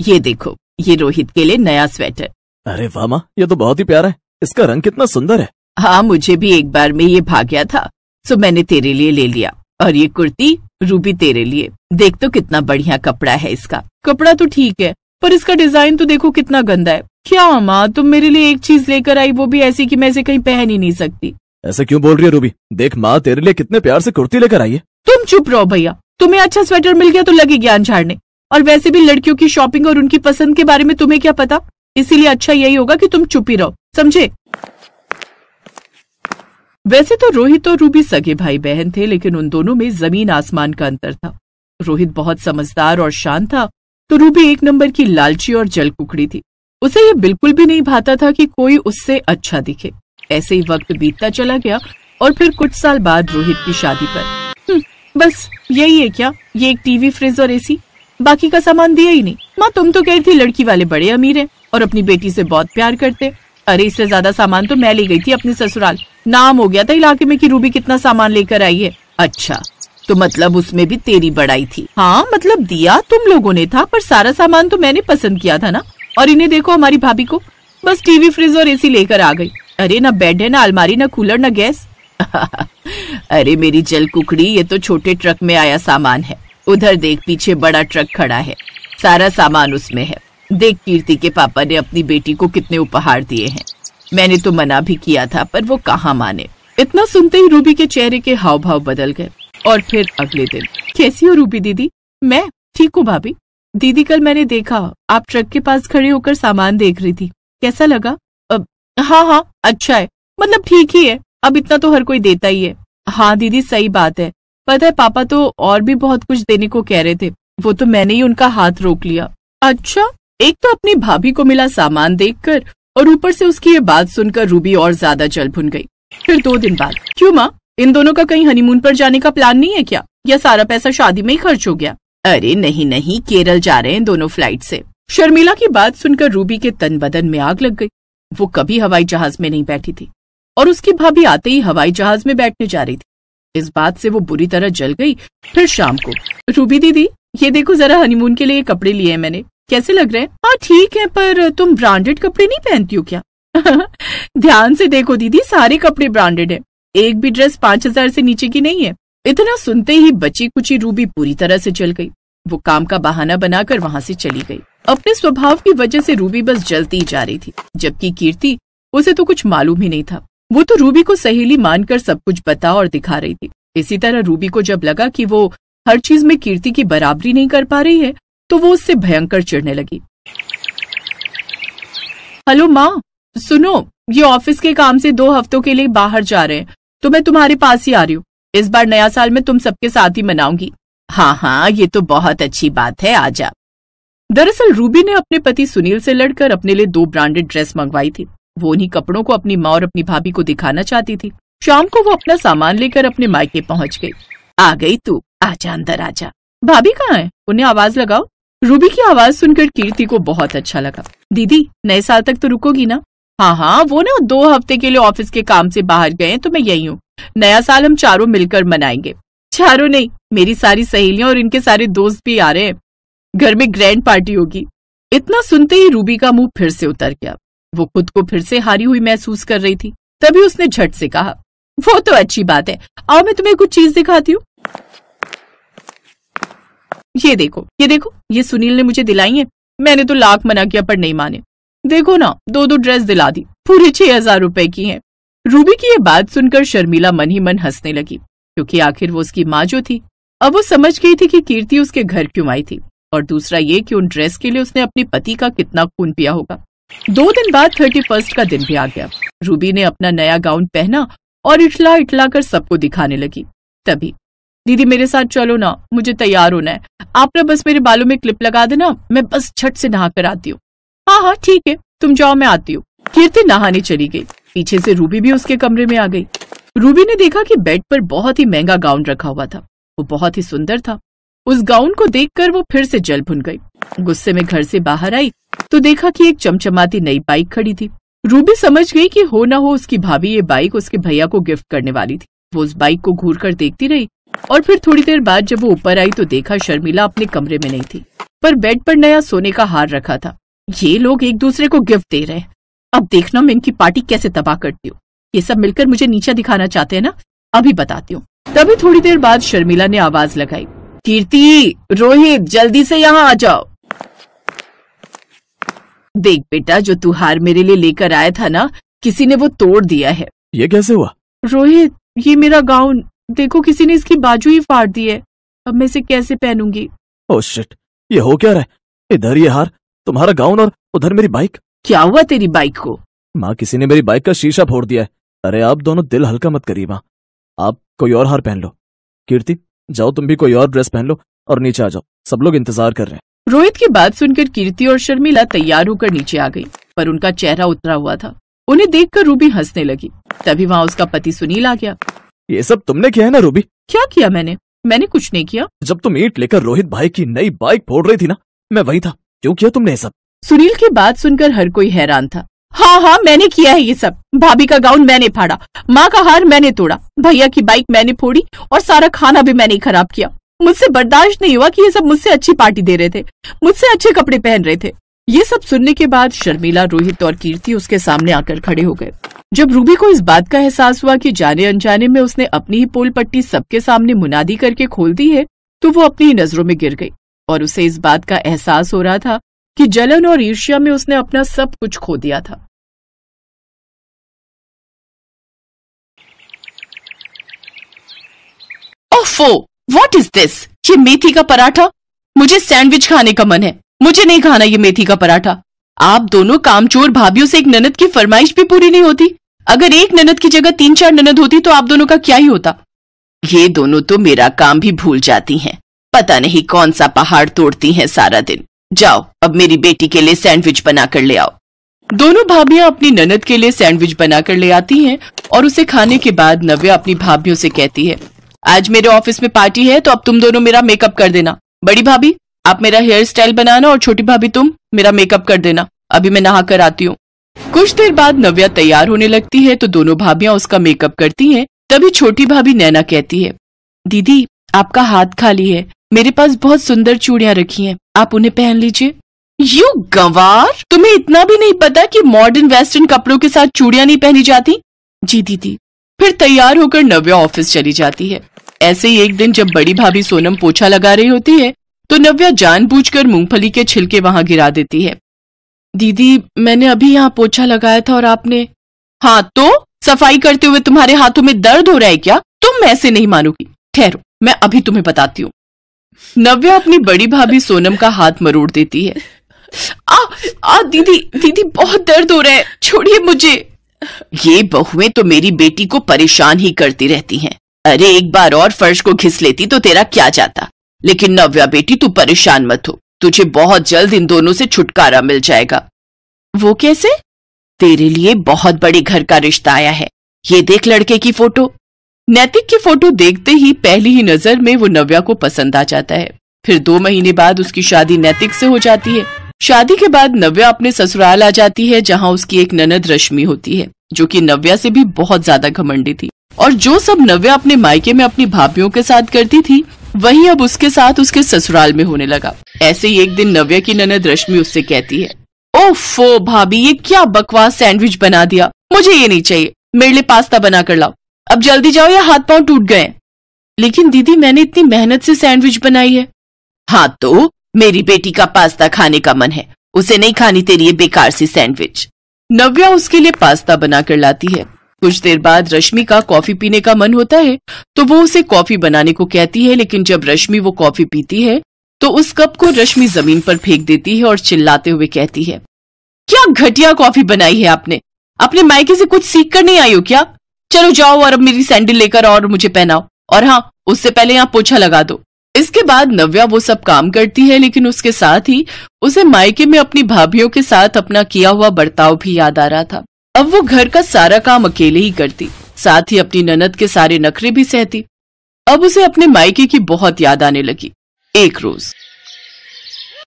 ये देखो, ये रोहित के लिए नया स्वेटर। अरे वाह माँ, ये तो बहुत ही प्यारा है। इसका रंग कितना सुंदर है। हाँ, मुझे भी एक बार में ये भाग गया था, सो मैंने तेरे लिए ले लिया। और ये कुर्ती रूबी तेरे लिए। देख तो कितना बढ़िया कपड़ा है इसका। कपड़ा तो ठीक है, पर इसका डिजाइन तो देखो कितना गंदा है। क्या माँ, तुम मेरे लिए एक चीज लेकर आई, वो भी ऐसी कि मैं इसे कहीं पहन ही नहीं सकती। ऐसे क्यों बोल रही है रूबी? देख माँ तेरे लिए कितने प्यार से कुर्ती लेकर आई है। तुम चुप रहो भैया, तुम्हें अच्छा स्वेटर मिल गया तो लगे ज्ञान झाड़ने। और वैसे भी लड़कियों की शॉपिंग और उनकी पसंद के बारे में तुम्हें क्या पता, इसीलिए अच्छा यही होगा कि तुम चुप ही रहो, समझे? वैसे तो रोहित और रूबी सगे भाई बहन थे, लेकिन उन दोनों में जमीन आसमान का अंतर था। रोहित बहुत समझदार और शांत था, तो रूबी एक नंबर की लालची और जलकुकड़ी थी। उसे ये बिल्कुल भी नहीं भाता था कि कोई उससे अच्छा दिखे। ऐसे ही वक्त बीतता चला गया और फिर कुछ साल बाद रोहित की शादी पर बस यही है क्या, ये एक टीवी, फ्रिज और एसी, बाकी का सामान दिया ही नहीं। माँ तुम तो कह रही थी लड़की वाले बड़े अमीर हैं और अपनी बेटी से बहुत प्यार करते। अरे इससे ज्यादा सामान तो मैं ले गई थी अपने ससुराल। नाम हो गया था इलाके में कि रूबी कितना सामान लेकर आई है। अच्छा, तो मतलब उसमें भी तेरी बड़ाई थी? हाँ, मतलब दिया तुम लोगों ने था, पर सारा सामान तो मैंने पसंद किया था ना। और इन्हें देखो, हमारी भाभी को बस टीवी, फ्रिज और एसी लेकर आ गई। अरे ना बेड है, ना अलमारी, ना कूलर, ना गैस। अरे मेरी जल कुकड़ी, ये तो छोटे ट्रक में आया सामान है। उधर देख, पीछे बड़ा ट्रक खड़ा है, सारा सामान उसमें है। देख, कीर्ति के पापा ने अपनी बेटी को कितने उपहार दिए हैं। मैंने तो मना भी किया था, पर वो कहाँ माने। इतना सुनते ही रूबी के चेहरे के हाव भाव बदल गए। और फिर अगले दिन, कैसी हो रूबी दीदी? मैं ठीक हूँ भाभी। दीदी कल मैंने देखा आप ट्रक के पास खड़े होकर सामान देख रही थी, कैसा लगा? हाँ, अच्छा है, मतलब ठीक ही है, अब इतना तो हर कोई देता ही है। हाँ दीदी सही बात है, पता है पापा तो और भी बहुत कुछ देने को कह रहे थे, वो तो मैंने ही उनका हाथ रोक लिया। अच्छा, एक तो अपनी भाभी को मिला सामान देखकर, और ऊपर से उसकी ये बात सुनकर रूबी और ज्यादा जल भुन गई। फिर 2 दिन बाद, क्यों माँ, इन दोनों का कहीं हनीमून पर जाने का प्लान नहीं है क्या, या सारा पैसा शादी में ही खर्च हो गया? अरे नहीं, केरल जा रहे हैं दोनों फ्लाइट से। शर्मिला की बात सुनकर रूबी के तन बदन में आग लग गई। वो कभी हवाई जहाज में नहीं बैठी थी, और उसकी भाभी आते ही हवाई जहाज में बैठने जा रही थी। इस बात से वो बुरी तरह जल गई। फिर शाम को, रूबी दीदी ये देखो जरा, हनीमून के लिए कपड़े लिए हैं मैंने, कैसे लग रहे हैं? हाँ ठीक है, पर तुम ब्रांडेड कपड़े नहीं पहनती हो क्या? ध्यान से देखो दीदी, सारे कपड़े ब्रांडेड है, एक भी ड्रेस 5000 से नीचे की नहीं है। इतना सुनते ही बची कुची रूबी पूरी तरह से जल गई। वो काम का बहाना बनाकर वहां से चली गई। अपने स्वभाव की वजह से रूबी बस जलती ही जा रही थी, जबकि कीर्ति, उसे तो कुछ मालूम ही नहीं था। वो तो रूबी को सहेली मानकर सब कुछ बता और दिखा रही थी। इसी तरह रूबी को जब लगा कि वो हर चीज में कीर्ति की बराबरी नहीं कर पा रही है, तो वो उससे भयंकर चिढ़ने लगी। हेलो माँ, सुनो, ये ऑफिस के काम से 2 हफ्तों के लिए बाहर जा रहे हैं, तो मैं तुम्हारे पास ही आ रही हूँ। इस बार नया साल में तुम सबके साथ ही मनाऊंगी। हाँ, ये तो बहुत अच्छी बात है, आजा। दरअसल रूबी ने अपने पति सुनील से लड़कर अपने लिए 2 ब्रांडेड ड्रेस मंगवाई थी। वो उन्हीं कपड़ों को अपनी माँ और अपनी भाभी को दिखाना चाहती थी। शाम को वो अपना सामान लेकर अपने मायके पहुंच गई। आ गई तू, आजा अंदर आजा। भाभी कहाँ है, उन्हें आवाज लगाओ। रूबी की आवाज सुनकर कीर्ति को बहुत अच्छा लगा। दीदी नए साल तक तो रुकोगी ना? हाँ, वो ना 2 हफ्ते के लिए ऑफिस के काम से बाहर गए, तो मैं यही हूँ। नया साल हम चारों मिलकर मनाएंगे। चारों नहीं, मेरी सारी सहेलियां और इनके सारे दोस्त भी आ रहे हैं। घर में ग्रैंड पार्टी होगी। इतना सुनते ही रूबी का मुंह फिर से उतर गया। वो खुद को फिर से हारी हुई महसूस कर रही थी। तभी उसने झट से कहा, वो तो अच्छी बात है, आओ मैं तुम्हें कुछ चीज दिखाती हूँ। ये देखो, ये सुनील ने मुझे दिलाई है। मैंने तो लाख मना किया पर नहीं माने। देखो ना, 2 ड्रेस दिला दी, पूरे 6000 रुपए की हैं। रूबी की ये बात सुनकर शर्मिला मन ही मन हंसने लगी, क्योंकि आखिर वो उसकी माँ जो थी, अब वो समझ गई थी कि कीर्ति उसके घर क्यों आई थी, और दूसरा ये कि उन ड्रेस के लिए उसने अपने पति का कितना खून पिया होगा। 2 दिन बाद 31 का दिन भी आ गया। रूबी ने अपना नया गाउन पहना और इठला इठला कर सबको दिखाने लगी। तभी, दीदी मेरे साथ चलो ना, मुझे तैयार होना है। आप ना बस मेरे बालों में क्लिप लगा देना, मैं बस झट से नहा कर आती हूँ। हाँ ठीक है, तुम जाओ, मैं आती हूँ। कीर्ति नहाने चली गई। पीछे से रूबी भी उसके कमरे में आ गई। रूबी ने देखा कि बेड पर बहुत ही महंगा गाउन रखा हुआ था। वो बहुत ही सुंदर था। उस गाउन को देखकर वो फिर से जल भुन गई। गुस्से में घर से बाहर आई तो देखा कि एक चमचमाती नई बाइक खड़ी थी। रूबी समझ गई कि हो ना हो उसकी भाभी ये बाइक उसके भैया को गिफ्ट करने वाली थी। वो उस बाइक को घूर कर देखती रही और फिर थोड़ी देर बाद जब वो ऊपर आई तो देखा शर्मिला अपने कमरे में नहीं थी, पर बेड पर नया सोने का हार रखा था। ये लोग एक दूसरे को गिफ्ट दे रहे हैं, अब देखना मैं इनकी पार्टी कैसे तबाह करती हूँ। ये सब मिलकर मुझे नीचा दिखाना चाहते हैं ना, अभी बताती हूँ। तभी थोड़ी देर बाद शर्मिला ने आवाज लगाई, कीर्ति, रोहित, जल्दी से यहाँ आ जाओ। देख बेटा, जो तू हार मेरे लिए लेकर आया था ना, किसी ने वो तोड़ दिया है। ये कैसे हुआ? रोहित, ये मेरा गाउन देखो, किसी ने इसकी बाजू ही फाड़ दी है। अब मैं इसे कैसे पहनूंगी? ओह शिट, ये हो क्या रहा है? इधर ये हार, तुम्हारा गाउन, और उधर मेरी बाइक। क्या हुआ तेरी बाइक को? माँ, किसी ने मेरी बाइक का शीशा फोड़ दिया है। अरे आप दोनों दिल हल्का मत करिए माँ, आप कोई और हार पहन लो। कीर्ति, जाओ तुम भी कोई और ड्रेस पहन लो और नीचे आ जाओ, सब लोग इंतजार कर रहे हैं। रोहित की बात सुनकर कीर्ति और शर्मिला तैयार होकर नीचे आ गई, पर उनका चेहरा उतरा हुआ था। उन्हें देखकर रूबी हंसने लगी। तभी वहाँ उसका पति सुनील आ गया। ये सब तुमने किया है ना रूबी? क्या किया मैंने कुछ नहीं किया। जब तुम ईंट लेकर रोहित भाई की नई बाइक फोड़ रही थी ना, मैं वही था। क्यों किया तुमने ये सब? सुनील की बात सुनकर हर कोई हैरान था। हाँ, मैंने किया है ये सब। भाभी का गाउन मैंने फाड़ा, माँ का हार मैंने तोड़ा, भैया की बाइक मैंने फोड़ी और सारा खाना भी मैंने खराब किया। मुझसे बर्दाश्त नहीं हुआ कि ये सब मुझसे अच्छी पार्टी दे रहे थे, मुझसे अच्छे कपड़े पहन रहे थे। ये सब सुनने के बाद शर्मिला, रोहित और कीर्ति उसके सामने आकर खड़े हो गए। जब रूबी को इस बात का एहसास हुआ कि जाने अनजाने में उसने अपनी ही पोल पट्टी सबके सामने मुनादी करके खोल दी है, तो वो अपनी ही नजरों में गिर गई और उसे इस बात का एहसास हो रहा था कि जलन और ईर्ष्या में उसने अपना सब कुछ खो दिया था। ओफो, व्हाट इज दिस? ये मेथी का पराठा? मुझे सैंडविच खाने का मन है, मुझे नहीं खाना ये मेथी का पराठा। आप दोनों कामचोर भाभीयों से एक ननद की फरमाइश भी पूरी नहीं होती। अगर एक ननद की जगह 3-4 ननद होती तो आप दोनों का क्या ही होता। ये दोनों तो मेरा काम भी भूल जाती हैं, पता नहीं कौन सा पहाड़ तोड़ती हैं सारा दिन। जाओ, अब मेरी बेटी के लिए सैंडविच बनाकर ले आओ। दोनों भाभियां अपनी ननद के लिए सैंडविच बनाकर ले आती हैं और उसे खाने के बाद नव्या अपनी भाभियों से कहती है, आज मेरे ऑफिस में पार्टी है तो अब तुम दोनों मेरा मेकअप कर देना। बड़ी भाभी आप मेरा हेयर स्टाइल बनाना और छोटी भाभी तुम मेरा मेकअप कर देना। अभी मैं नहा कर आती हूँ। कुछ देर बाद नव्या तैयार होने लगती है तो दोनों भाभियां उसका मेकअप करती हैं। तभी छोटी भाभी नैना कहती है, दीदी आपका हाथ खाली है, मेरे पास बहुत सुंदर चूड़ियां रखी हैं, आप उन्हें पहन लीजिए। यू गंवार, तुम्हें इतना भी नहीं पता कि मॉडर्न वेस्टर्न कपड़ों के साथ चूड़ियां नहीं पहनी जाती? जी दीदी। फिर तैयार होकर नव्या ऑफिस चली जाती है। ऐसे ही एक दिन जब बड़ी भाभी सोनम पोछा लगा रही होती है तो नव्या जानबूझकर मूंगफली के छिलके वहां गिरा देती है। दीदी मैंने अभी यहाँ पोछा लगाया था और आपने। हाँ तो सफाई करते हुए तुम्हारे हाथों में दर्द हो रहा है क्या? तुम ऐसे नहीं मानोगी, ठहरो मैं अभी तुम्हें बताती हूँ। नव्या अपनी बड़ी भाभी सोनम का हाथ मरोड़ देती है। दीदी दीदी बहुत दर्द हो रहा है, छोड़िए मुझे। ये बहुएं तो मेरी बेटी को परेशान ही करती रहती हैं। अरे एक बार और फर्श को घिस लेती तो तेरा क्या जाता। लेकिन नव्या बेटी तू परेशान मत हो, तुझे बहुत जल्द इन दोनों से छुटकारा मिल जाएगा। वो कैसे? तेरे लिए बहुत बड़े घर का रिश्ता आया है, ये देख लड़के की फोटो। नैतिक की फोटो देखते ही पहली ही नजर में वो नव्या को पसंद आ जाता है। फिर 2 महीने बाद उसकी शादी नैतिक से हो जाती है। शादी के बाद नव्या अपने ससुराल आ जाती है जहाँ उसकी एक ननद रश्मि होती है जो कि नव्या से भी बहुत ज्यादा घमंडी थी। और जो सब नव्या अपने मायके में अपनी भाभियों के साथ करती थी वही अब उसके साथ उसके ससुराल में होने लगा। ऐसे ही एक दिन नव्या की ननद रश्मि उससे कहती है, ओफो भाभी ये क्या बकवास सैंडविच बना दिया, मुझे ये नहीं चाहिए, मेरे लिए पास्ता बना कर लाओ, अब जल्दी जाओ या हाथ पांव टूट गए। लेकिन दीदी मैंने इतनी मेहनत से सैंडविच बनाई है। हाँ तो मेरी बेटी का पास्ता खाने का मन है, उसे नहीं खानी तेरी ये बेकार सी सैंडविच। नव्या उसके लिए पास्ता बनाकर लाती है। कुछ देर बाद रश्मि का कॉफी पीने का मन होता है तो वो उसे कॉफी बनाने को कहती है। लेकिन जब रश्मि वो कॉफी पीती है तो उस कप को रश्मि जमीन पर फेंक देती है और चिल्लाते हुए कहती है, क्या घटिया कॉफी बनाई है आपने, अपने मायके से कुछ सीख कर नहीं आई हो क्या? चलो जाओ और अब मेरी सैंडल लेकर और मुझे पहनाओ, और हाँ उससे पहले यहाँ पोछा लगा दो। इसके बाद नव्या वो सब काम करती है लेकिन उसके साथ ही उसे मायके में अपनी भाभियों के साथ अपना किया हुआ बर्ताव भी याद आ रहा था। अब वो घर का सारा काम अकेले ही करती, साथ ही अपनी ननद के सारे नखरे भी सहती। अब उसे अपने मायके की बहुत याद आने लगी। एक रोज,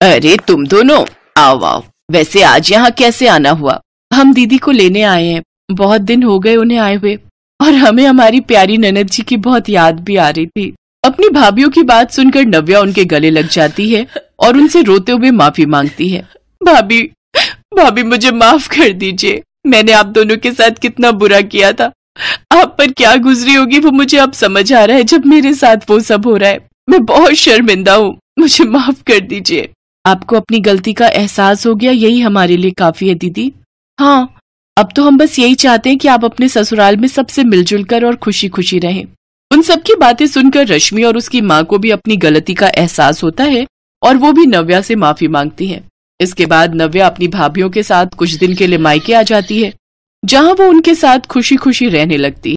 अरे तुम दोनों आओ आओ, वैसे आज यहाँ कैसे आना हुआ? हम दीदी को लेने आए हैं, बहुत दिन हो गए उन्हें आए हुए, और हमें हमारी प्यारी ननद जी की बहुत याद भी आ रही थी। अपनी भाभीियों की बात सुनकर नव्या उनके गले लग जाती है और उनसे रोते हुए माफी मांगती है। भाभी, भाभी मुझे माफ कर दीजिए, मैंने आप दोनों के साथ कितना बुरा किया था। आप पर क्या गुजरी होगी वो मुझे अब समझ आ रहा है जब मेरे साथ वो सब हो रहा है। मैं बहुत शर्मिंदा हूँ, मुझे माफ कर दीजिए। आपको अपनी गलती का एहसास हो गया, यही हमारे लिए काफी है दीदी। हाँ, अब तो हम बस यही चाहते हैं कि आप अपने ससुराल में सबसे मिलजुल कर और खुशी खुशी रहें। उन सबकी बातें सुनकर रश्मि और उसकी माँ को भी अपनी गलती का एहसास होता है और वो भी नव्या से माफी मांगती है। इसके बाद नव्या अपनी भाभीियों के साथ कुछ दिन के लिए मायके आ जाती है, जहाँ वो उनके साथ खुशी खुशी रहने लगती है।